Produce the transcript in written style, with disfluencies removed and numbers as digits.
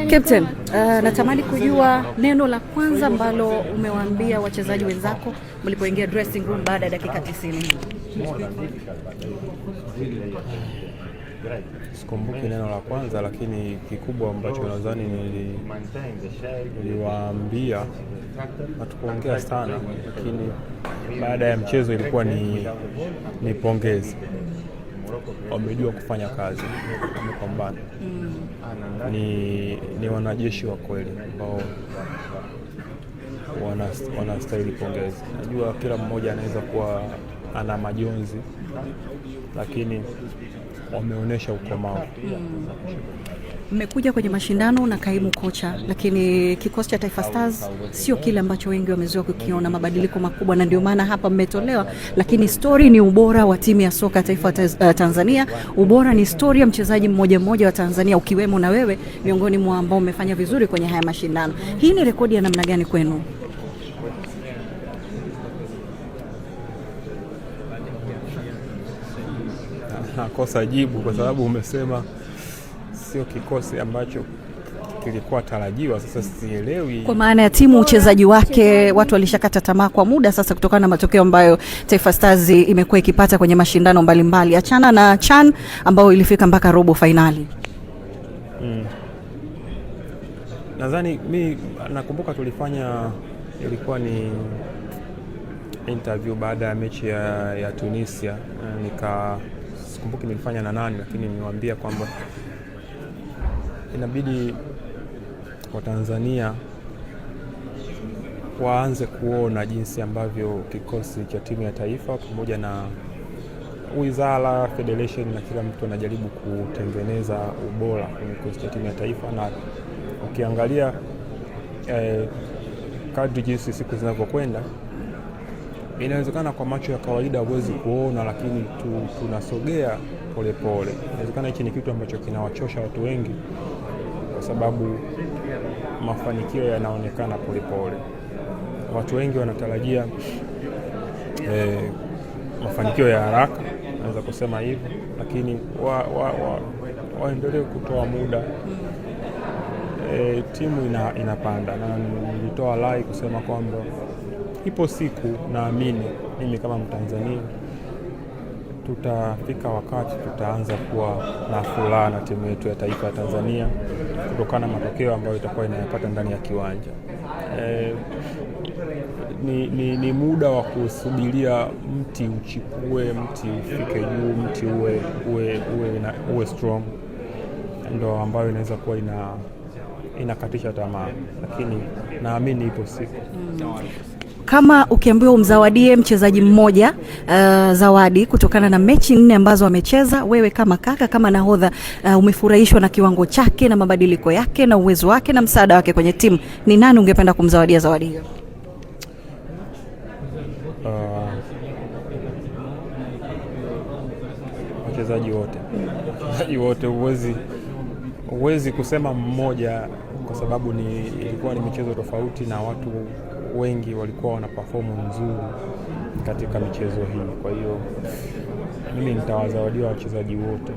Captain, natamani kujua neno la kwanza ambalo umewaambia wachezaji wenzako mlipoingia dressing room baada ya dakika 90. Sikumbuki neno la kwanza, lakini kikubwa ambacho nadhani niliwaambia, hatukuongea sana, lakini baada ya mchezo ilikuwa ni pongezi. Wamejua kufanya kazi, wamepambana. Ni wanajeshi wa kweli ambao wanastahili pongezi. Najua kila mmoja anaweza kuwa ana majonzi, lakini wameonyesha ukomavu. Mmekuja kwenye mashindano na kaimu kocha, lakini kikosi cha Taifa Stars sio kile ambacho wengi wamezoea kukiona, mabadiliko makubwa, na ndio maana hapa mmetolewa. Lakini story ni ubora wa timu ya soka taifa Tanzania. Ubora ni story ya mchezaji mmoja mmoja wa Tanzania, ukiwemo na wewe miongoni mwa ambao umefanya vizuri kwenye haya mashindano. Hii ni rekodi ya namna gani kwenu? Kosa jibu, kwa sababu umesema sio kikosi ambacho kilikuwa tarajiwa. Sasa sielewi kwa maana ya timu, uchezaji wake watu walishakata tamaa kwa muda sasa kutokana na matokeo ambayo Taifa Stars imekuwa ikipata kwenye mashindano mbalimbali, achana na CHAN ambao ilifika mpaka robo finali. Nadhani mimi nakumbuka tulifanya, ilikuwa ni interview baada ya mechi ya Tunisia, sikumbuki nilifanya na nani, lakini niwaambia kwamba inabidi Watanzania waanze kuona jinsi ambavyo kikosi cha timu ya taifa pamoja na wizara, federation na kila mtu anajaribu kutengeneza ubora kwenye kikosi cha timu ya taifa. Na ukiangalia kadri jinsi siku zinavyokwenda, inawezekana kwa macho ya kawaida huwezi kuona, lakini tunasogea polepole. Inawezekana hichi ni kitu ambacho kinawachosha watu wengi, kwa sababu mafanikio yanaonekana polepole. Watu wengi wanatarajia mafanikio ya haraka, naweza kusema hivyo, lakini waendelee kutoa muda. Timu inapanda, na nilitoa rai kusema kwamba ipo siku, naamini mimi kama Mtanzania tutafika wakati tutaanza kuwa na furaha na timu yetu ya taifa ya Tanzania kutokana na matokeo ambayo itakuwa inayapata ndani ya kiwanja. Ni muda wa kusubiria mti uchipue, mti ufike juu, mti uwe strong, ndio ambayo inaweza kuwa inakatisha tamaa, lakini naamini ipo siku. Kama ukiambiwa umzawadie mchezaji mmoja zawadi kutokana na mechi 4 ambazo amecheza, wewe kama kaka, kama nahodha, umefurahishwa na kiwango chake na mabadiliko yake na uwezo wake na msaada wake kwenye timu, ni nani ungependa kumzawadia zawadi hiyo? Wachezaji wote, huwezi kusema mmoja, kwa sababu ilikuwa ni michezo tofauti na watu wengi walikuwa wana perform nzuri katika michezo hii. Kwa hiyo mimi nitawazawadia wachezaji wote.